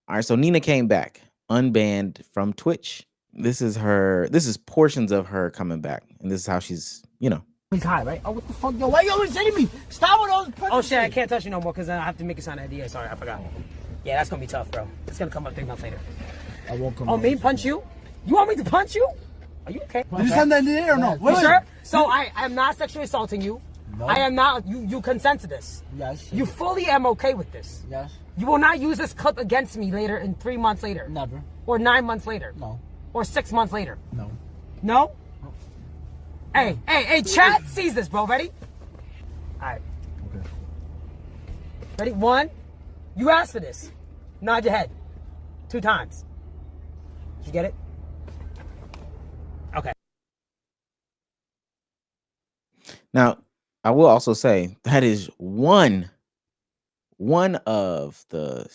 All right, so Nina came back, unbanned from Twitch. This is portions of her coming back, and this is how she's, He's high, right? Oh, what the fuck, yo? Why you always hitting me? Stop with those. Oh shit, I can't touch you no more because I have to make a sign of NDA. Sorry, I forgot. Yeah, that's gonna be tough, bro. It's gonna come up 3 months later. I won't come. Oh, me punch you? You want me to punch you? Are you okay? Did you send that NDA or no? You sure? So I am not sexually assaulting you. No. I am not. You consent to this. Yes. You fully am okay with this. Yes. You will not use this clip against me later in 3 months later. Never. Or 9 months later. No. Or 6 months later. No. No? Hey, chat sees this, bro. Ready? All right. Okay. Ready? 1. You asked for this. Nod your head. 2 times. Did you get it? Okay. Now, I will also say that is one of the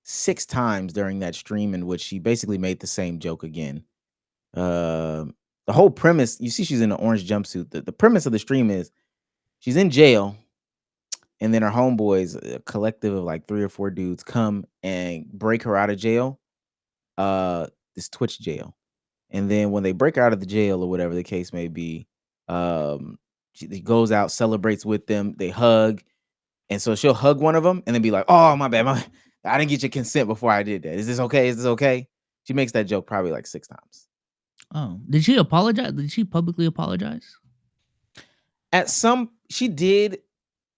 6 times during that stream in which she basically made the same joke again. The whole premise, you see she's in an orange jumpsuit. The premise of the stream is she's in jail, and then her homeboys, a collective of like 3 or 4 dudes, come and break her out of jail, this Twitch jail. And then when they break her out of the jail or whatever the case may be, she goes out, celebrates with them, they hug, and so she'll hug one of them and then be like, "Oh, my bad, I didn't get your consent before I did that. Is this okay? Is this okay?" She makes that joke probably like 6 times. Oh, did she apologize? Did she publicly apologize? She did.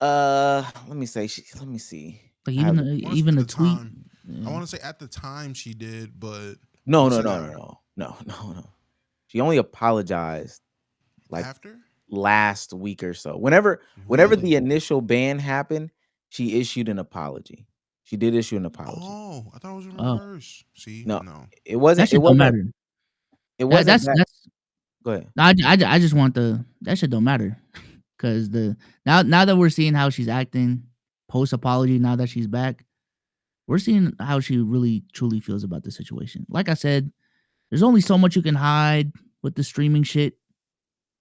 Let me see. Like even the tweet. I want to say at the time she did, but no. She only apologized like after last week or so. Whenever the initial ban happened, she issued an apology. She did issue an apology. Oh, I thought it was in reverse. See, no, it wasn't. That shit don't matter. It wasn't. That's. Go ahead. I just want that shit don't matter, because now that we're seeing how she's acting post apology, now that she's back, we're seeing how she really truly feels about the situation. Like I said, there's only so much you can hide with the streaming shit.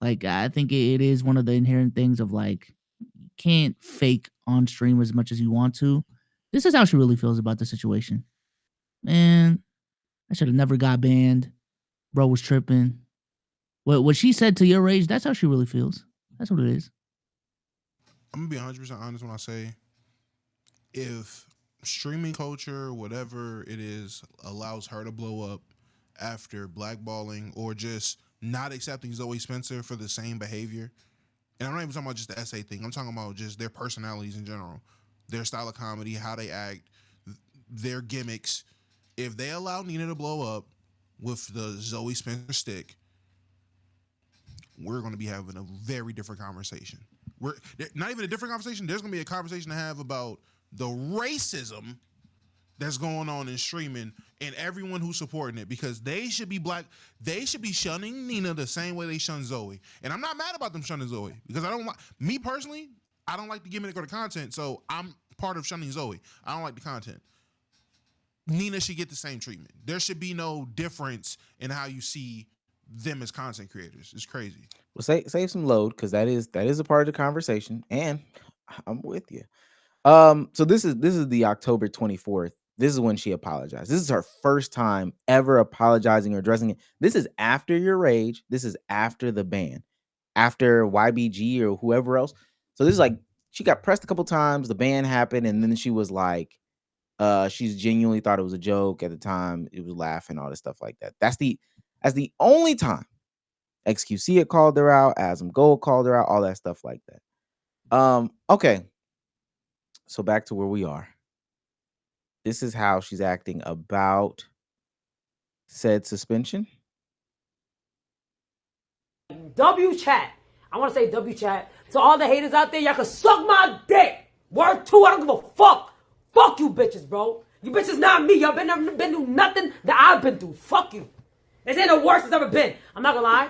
Like, I think it is one of the inherent things of like, you can't fake on stream as much as you want to. This is how she really feels about the situation. Man, I should have never got banned. Bro was tripping. What she said to your age, that's how she really feels. That's what it is. I'm going to be 100% honest when I say, if streaming culture, whatever it is, allows her to blow up after blackballing or just not accepting Zoe Spencer for the same behavior, and I'm not even talking about just the essay thing, I'm talking about just their personalities in general, their style of comedy, how they act, their gimmicks. If they allow Nina to blow up with the Zoe Spencer stick, we're going to be having a very different conversation. We're not even a different conversation. There's going to be a conversation to have about the racism that's going on in streaming and everyone who's supporting it, because they should be black. They should be shunning Nina the same way they shun Zoe. And I'm not mad about them shunning Zoe, because I don't like, me personally, I don't like the gimmick or the content. So I'm part of shunning Zoe. I don't like the content. Nina should get the same treatment. There should be no difference in how you see them as content creators. It's crazy. Well, save some load, because that is a part of the conversation, and I'm with you. So this is the October 24th. This is when she apologized. This is her first time ever apologizing or addressing it. This is after your rage. This is after the ban, after YBG or whoever else. So this is like, she got pressed a couple times. The ban happened, and then she was like, she's genuinely thought it was a joke at the time. It was laughing, all this stuff like that. That's the only time XQC had called her out, Asm Gold called her out, all that stuff like that. Okay. So back to where we are. This is how she's acting about said suspension. W chat. I want to say W chat. So all the haters out there, y'all can suck my dick. Word 2, I don't give a fuck. Fuck you bitches, bro. You bitches not me. Y'all been through nothing that I've been through. Fuck you. This ain't the worst it's ever been. I'm not gonna lie.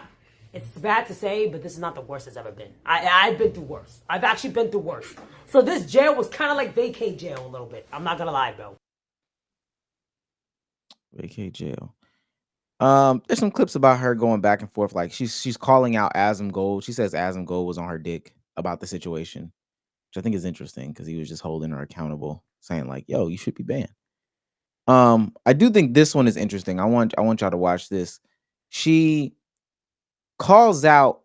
It's bad to say, but this is not the worst it's ever been. I've been through worse. I've actually been through worse. So this jail was kind of like vacay jail a little bit. I'm not gonna lie, bro. Vacay jail. There's some clips about her going back and forth. Like she's calling out Asm Gold. She says Asm Gold was on her dick about the situation, which I think is interesting because he was just holding her accountable, saying like, "Yo, you should be banned." I do think this one is interesting. I want y'all to watch this. She calls out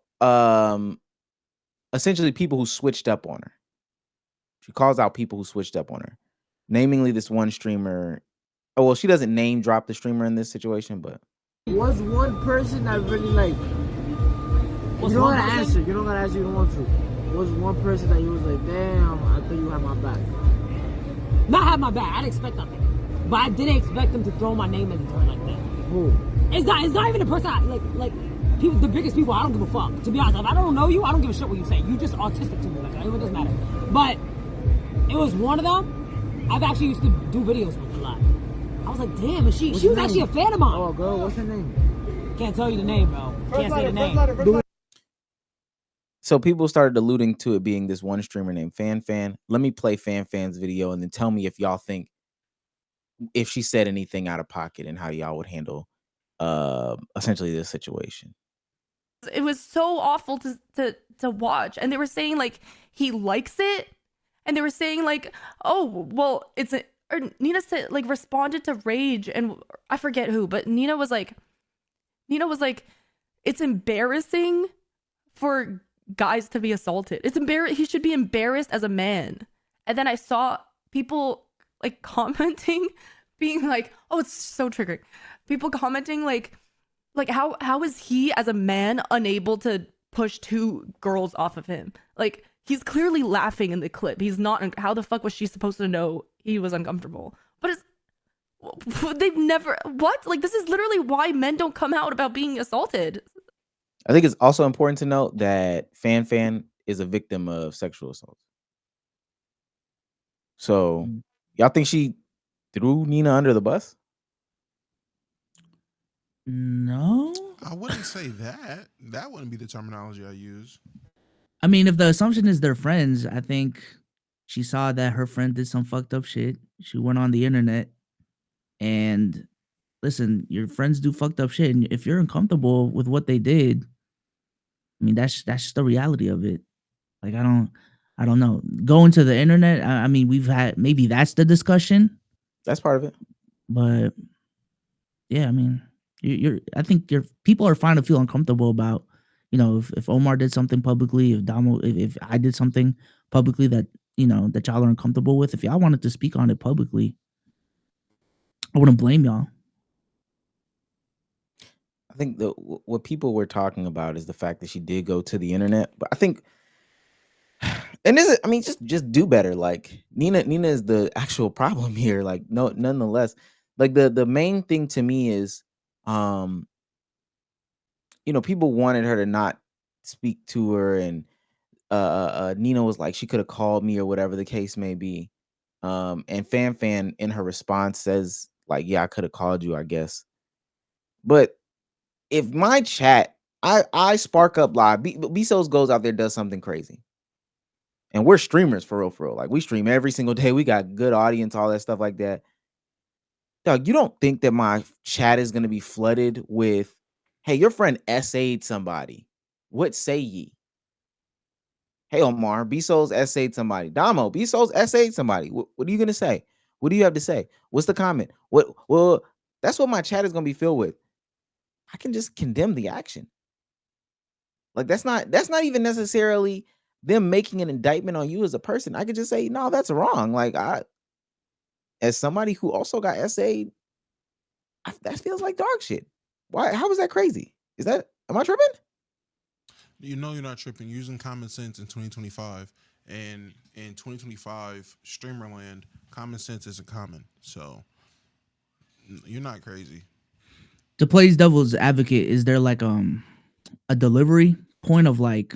essentially people who switched up on her. She calls out people who switched up on her. Namingly this one streamer. Oh, well, she doesn't name drop the streamer in this situation, but Was one person that really like? You don't gotta answer. You don't gotta answer. You don't want to. Was one person that you was like, damn, I thought you had my back. Not have my back. I didn't expect nothing. But I didn't expect them to throw my name into it like that. Who? It's not even a person like people, the biggest people. I don't give a fuck. To be honest, if I don't know you, I don't give a shit what you say. You just autistic to me. Like it doesn't matter. But it was one of them. I've actually used to do videos with a lot. I was like, damn, and she was actually a fan of mine. Oh, girl, what's her name? Can't tell you the name, bro. Can't say the name. so people started alluding to it being this one streamer named FanFan. Let me play FanFan's video and then tell me if y'all think if she said anything out of pocket and how y'all would handle essentially this situation. It was so awful to watch, and they were saying like he likes it, and they were saying like, oh well, or Nina said like responded to Rage, and I forget who, but Nina was like it's embarrassing for guys to be assaulted. He should be embarrassed as a man. And then I saw people like commenting, being like, oh, it's so triggering. People commenting like how is he as a man unable to push two girls off of him? Like he's clearly laughing in the clip. He's not. How the fuck was she supposed to know he was uncomfortable? But they've never what? Like this is literally why men don't come out about being assaulted. I think it's also important to note that FanFan is a victim of sexual assault. So y'all think she threw Nina under the bus? No. I wouldn't say that. That wouldn't be the terminology I use. I mean, if the assumption is they're friends, I think she saw that her friend did some fucked up shit. She went on the internet and listen, your friends do fucked up shit. And if you're uncomfortable with what they did, I mean, that's just the reality of it. Like, I don't know. Going to the internet, I mean, we've had, maybe that's the discussion. That's part of it. But yeah, I mean, I think people are fine to feel uncomfortable about, you know, if Omar did something publicly, if I did something publicly that, you know, that y'all are uncomfortable with, if y'all wanted to speak on it publicly, I wouldn't blame y'all. I think what people were talking about is the fact that she did go to the internet, but I think, and this is, I mean, just do better. Like Nina is the actual problem here. Like nonetheless, like the main thing to me is, you know, people wanted her to not speak to her, and Nina was like, she could have called me or whatever the case may be. And FanFan in her response says like, yeah, I could have called you, I guess. But if my chat, I spark up live, Bezos goes out there, does something crazy. And we're streamers for real. Like we stream every single day. We got good audience, all that stuff like that. Dog, you don't think that my chat is going to be flooded with, hey, your friend essayed somebody. What say ye? Hey, Omar, Bezos essayed somebody. Damo, Bezos essayed somebody. What are you going to say? What do you have to say? What's the comment? Well, that's what my chat is going to be filled with. I can just condemn the action. Like that's not even necessarily them making an indictment on you as a person. I could just say, no, that's wrong. Like as somebody who also got essayed, that feels like dog shit. Why? How is that crazy? Am I tripping? You know you're not tripping. You're using common sense in 2025. And in 2025, Streamerland, common sense isn't common. So you're not crazy. To play devil's advocate, is there like a delivery point of like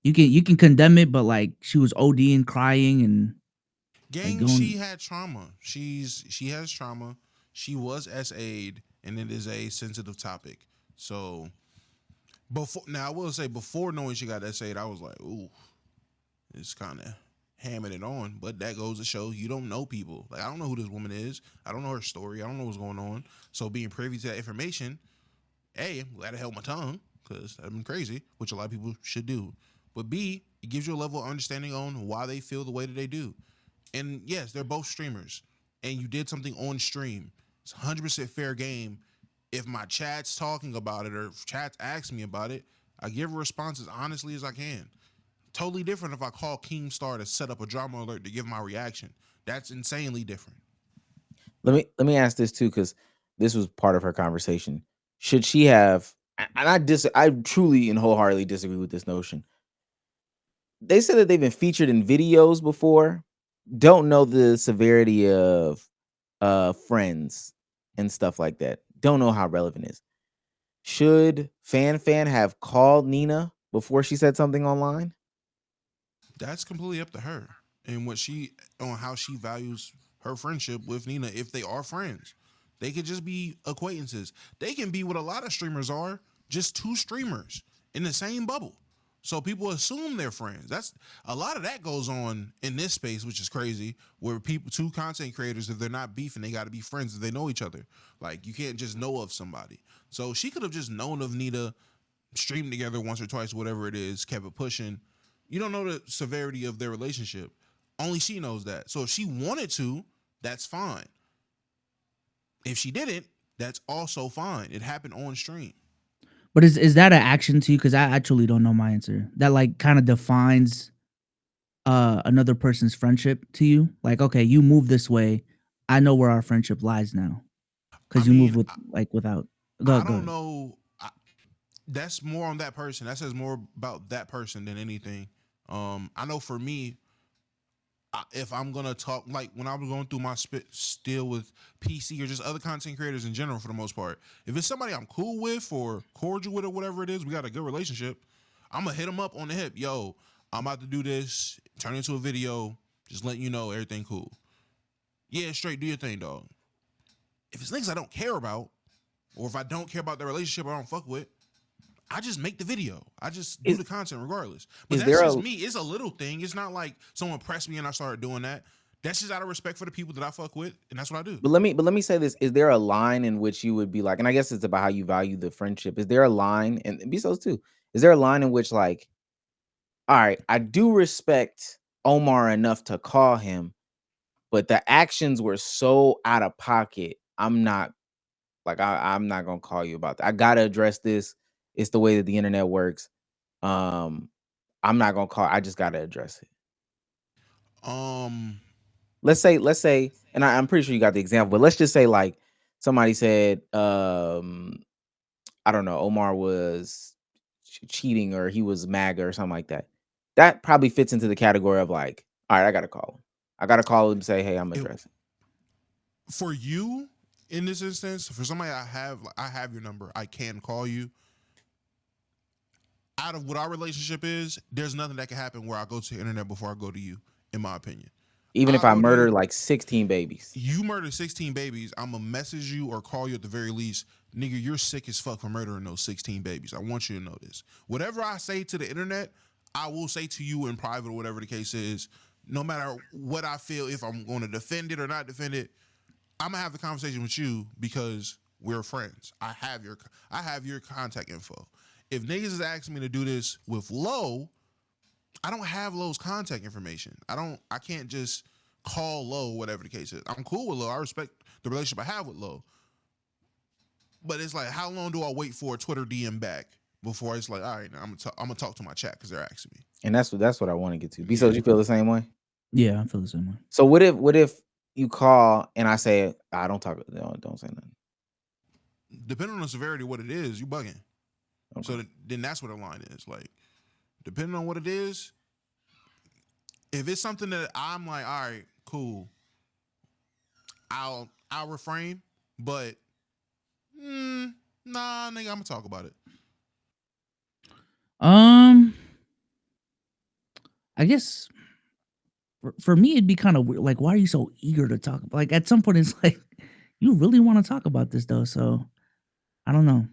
you can condemn it, but like she was ODing, crying, and gang, she had trauma. She has trauma. She was SA'd, and it is a sensitive topic. So I will say before knowing she got SA'd, I was like, ooh, it's kind of hammering it on. But that goes to show you don't know people. Like I don't know who this woman is. I don't know her story. I don't know what's going on. So being privy to that information, A, I'm glad I held my tongue because I've been crazy, which a lot of people should do. But B, it gives you a level of understanding on why they feel the way that they do. And yes, they're both streamers. and you did something on stream, it's 100% fair game. If my chat's talking about it or if chat's asks me about it, I give a response as honestly as I can. Totally different if I call Keemstar to set up a drama alert to give my reaction. That's insanely different. Let me ask this too, because this was part of her conversation. Should she have? And I truly and wholeheartedly disagree with this notion. They said that they've been featured in videos before. Don't know the severity of friends and stuff like that. Don't know how relevant it is. Should FanFan have called Nina before she said something online? That's completely up to her and on how she values her friendship with Nina. If they are friends, they could just be acquaintances. They can be what a lot of streamers are, just two streamers in the same bubble. So people assume they're friends. That's a lot of that goes on in this space, which is crazy. Where two content creators, if they're not beefing, they got to be friends if they know each other. Like you can't just know of somebody. So she could have just known of Nina, streamed together once or twice, whatever it is, kept it pushing. You don't know the severity of their relationship. Only she knows that. So if she wanted to, that's fine. If she didn't, that's also fine. It happened on stream. But is that an action to you? Because I truly don't know my answer. That like kind of defines another person's friendship to you. Like, okay, you move this way. I know where our friendship lies now. Because you move without. I don't know. That's more on that person. That says more about that person than anything. I know for me, if I'm gonna talk, like when I was going through my still with PC or just other content creators in general, for the most part, if it's somebody I'm cool with or cordial with or whatever it is, we got a good relationship, I'm gonna hit them up on the hip. Yo, I'm about to do this, turn into a video, just letting you know everything cool. Yeah, straight, do your thing, dog. If it's niggas I don't care about, or if I don't care about the relationship I don't fuck with, I just make the video. I just do the content regardless. But that's just me. It's a little thing. It's not like someone pressed me and I started doing that. That's just out of respect for the people that I fuck with, and that's what I do. But let me say this: is there a line in which you would be like, and I guess it's about how you value the friendship. Is there a line, and Bezos too? Is there a line in which, like, all right, I do respect Omar enough to call him, but the actions were so out of pocket. I'm not gonna call you about that. I gotta address this. It's the way that the internet works. I'm not gonna call. I just gotta address it. Let's say, and I'm pretty sure you got the example, but let's just say like somebody said, I don't know, Omar was cheating or he was MAGA or something like that. That probably fits into the category of like, all right, I gotta call him. I gotta call him and say, hey, I'm addressing. For you, in this instance, for somebody I have your number, I can call you. Out of what our relationship is, there's nothing that can happen where I go to the internet before I go to you, in my opinion. Even if I murder like 16 babies. You murder 16 babies, I'm going to message you or call you at the very least. Nigga, you're sick as fuck for murdering those 16 babies. I want you to know this. Whatever I say to the internet, I will say to you in private or whatever the case is. No matter what I feel, if I'm going to defend it or not defend it, I'm going to have the conversation with you because we're friends. I have your contact info. If niggas is asking me to do this with Lo, I don't have Lo's contact information. I can't just call Lo, whatever the case is. I'm cool with Lo. I respect the relationship I have with Lo. But it's like, how long do I wait for a Twitter DM back before it's like, all right, now I'm gonna talk to my chat because they're asking me. And that's what I want to get to. B, so you feel the same way? Yeah, I feel the same way. So what if you call and I say, I don't say nothing? Depending on the severity of what it is, you bugging. Okay. So then that's what the line is. Like, depending on what it is, if it's something that I'm like, all right, cool, I'll refrain. But nah, nigga, I'm gonna talk about it. I guess for me it'd be kind of weird. Like, why are you so eager to talk? Like, at some point it's like, you really want to talk about this though. So I don't know.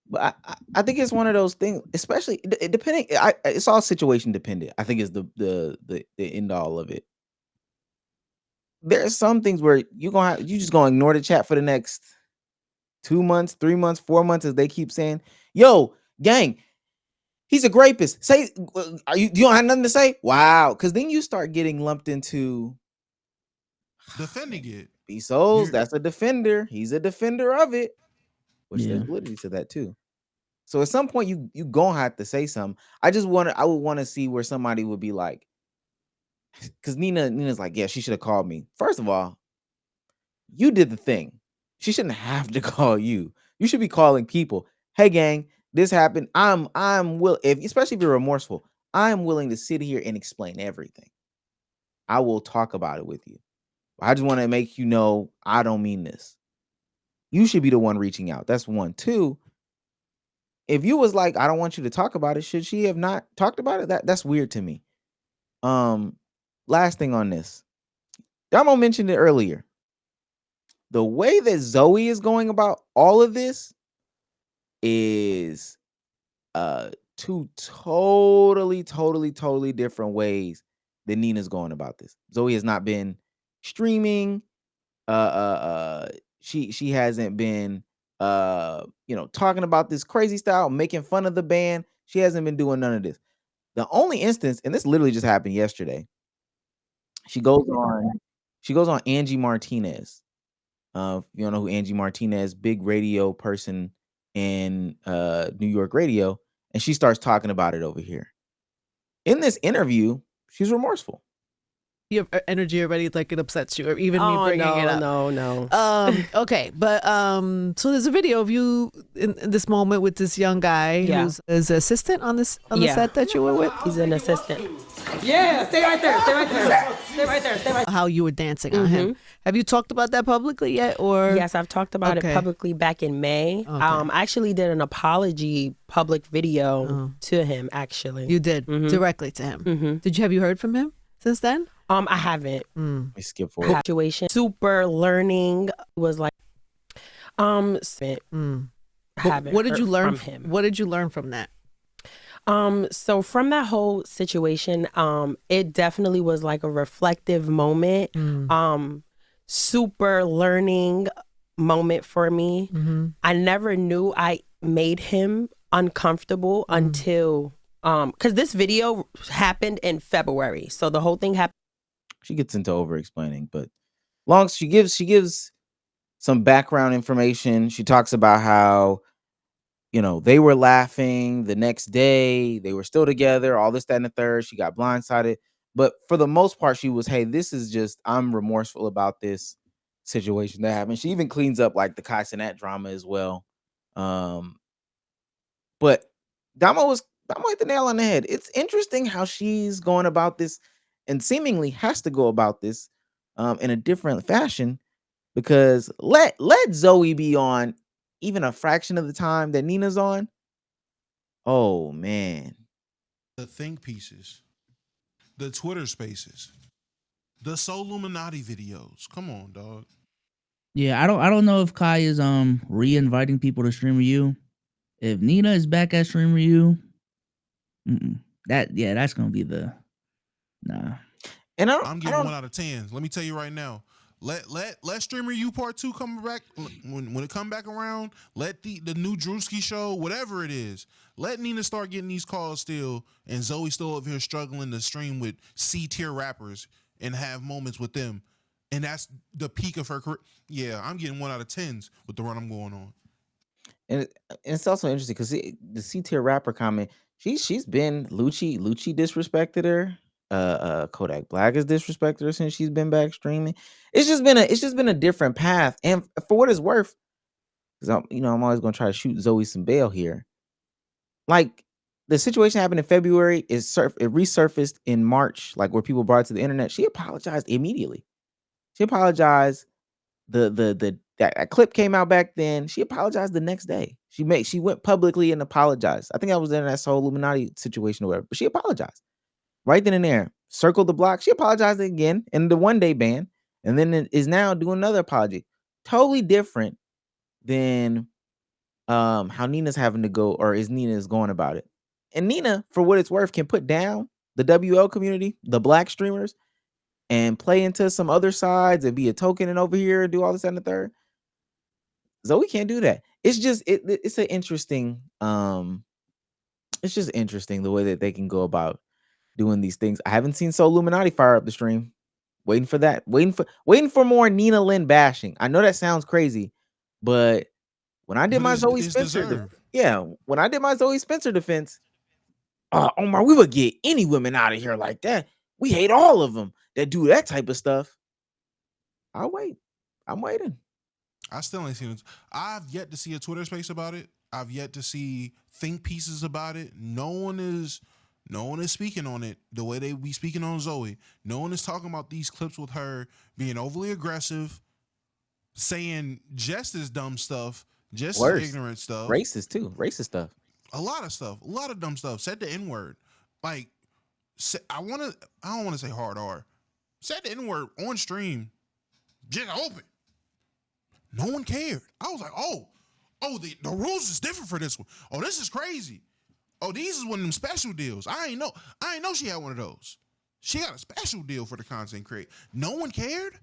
But I think it's one of those things, especially depending. It's all situation dependent. I think is the end all of it. There are some things where you just gonna ignore the chat for the next 2 months, 3 months, 4 months, as they keep saying, "Yo, gang, he's a rapist." Say, you don't have nothing to say? Wow, because then you start getting lumped into defending it. B Souls, You're- that's a defender. He's a defender of it. Which Yeah. there's validity to that too. So at some point you gonna have to say something. I would want to see where somebody would be like, because Nina's like, yeah, she should have called me. First of all, you did the thing. She shouldn't have to call you. You should be calling people. Hey gang, this happened. Especially if you're remorseful, I'm willing to sit here and explain everything. I will talk about it with you. I just want to make you know I don't mean this. You should be the one reaching out. That's one. Two, if you was like, I don't want you to talk about it, should she have not talked about it? That's weird to me. Last thing on this. Damo mentioned it earlier. The way that Zoe is going about all of this is two totally different ways that Nina's going about this. Zoe has not been streaming. She hasn't been talking about this crazy style, making fun of the band. She hasn't been doing none of this. The only instance, and this literally just happened yesterday, she goes on Angie Martinez. You don't know who Angie Martinez, big radio person in New York radio, and she starts talking about it over here. In this interview, she's remorseful. Your energy already like it upsets you, or even me bringing it up. No. Okay, but so there's a video of you in this moment with this young guy who's his assistant on the set that you were with. He's an assistant. Yeah, stay right there. Stay right there. How you were dancing on him. Have you talked about that publicly yet, or? Yes, I've talked about it publicly back in May. I actually did an apology public video to him. Actually, You did directly to him. Have you heard from him since then? I haven't. Let me skip forward. Situation. Super learning was like, haven't What did you heard learn from him? What did you learn from that? So from that whole situation, it definitely was like a reflective moment. Super learning moment for me. I never knew I made him uncomfortable until because this video happened in February. So the whole thing happened. She gets into over explaining, but she gives some background information. She talks about how they were laughing the next day, they were still together, all this, that, and the third. She got blindsided, but for the most part, she was, hey, this is just, I'm remorseful about this situation that happened. She even cleans up like the Kai Cenat drama as well. But Damo hit the nail on the head. It's interesting how she's going about this and seemingly has to go about this in a different fashion, because let Zoe be on even a fraction of the time that Nina's on. Oh man. The think pieces, the Twitter spaces, the Soulluminati videos. Come on, dog. Yeah, I don't know if Kai is re-inviting people to stream with you. If Nina is back at stream with you, that's gonna be the nah. And I'm giving 1 out of 10. Let me tell you right now. Let Streamer U Part 2 come back when it come back around. Let the new Drewski show, whatever it is, let Nina start getting these calls still, and Zoe still over here struggling to stream with C-tier rappers and have moments with them, and that's the peak of her career. Yeah, I'm getting 1 out of 10s with the run I'm going on. And it's also interesting because the C-tier rapper comment, she's been Lucci disrespected her. Kodak Black has disrespected her since she's been back streaming. It's just been a different path. And for what it's worth, because I'm always gonna try to shoot Zoe some bail here. Like the situation happened in February, it resurfaced in March, like where people brought it to the internet. She apologized immediately. She apologized. That clip came out back then. She apologized the next day. She went publicly and apologized. I think I was in that Soulluminati situation or whatever, but she apologized right then and there. Circled the block. She apologized again in the 1-day ban, and then it is now doing another apology. Totally different than how Nina's having to go, or Nina's going about it. And Nina, for what it's worth, can put down the WL community, the black streamers, and play into some other sides and be a token and over here and do all this and the third. Zoe can't do that. It's just it's an interesting it's just interesting the way that they can go about doing these things. I haven't seen Soulluminati fire up the stream. Waiting for that. Waiting for more Nina Lynn bashing. I know that sounds crazy, but when I did my Zoe Spencer, when I did my Zoe Spencer defense, Omar, we would get any women out of here like that. We hate all of them that do that type of stuff. I'll wait. I'm waiting. I still ain't seen it. I've yet to see a Twitter space about it. I've yet to see think pieces about it. No one is speaking on it the way they be speaking on Zoe. No one is talking about these clips with her being overly aggressive, saying just as dumb stuff, just as ignorant stuff. Racist too. Racist stuff. A lot of stuff. A lot of dumb stuff. Said the N-word. Like, I don't want to say hard R. Said the N-word on stream. Just open. No one cared. I was like, oh, the rules is different for this one. Oh, this is crazy. Oh, these is one of them special deals. I ain't know she had one of those. She got a special deal for the content create. No one cared.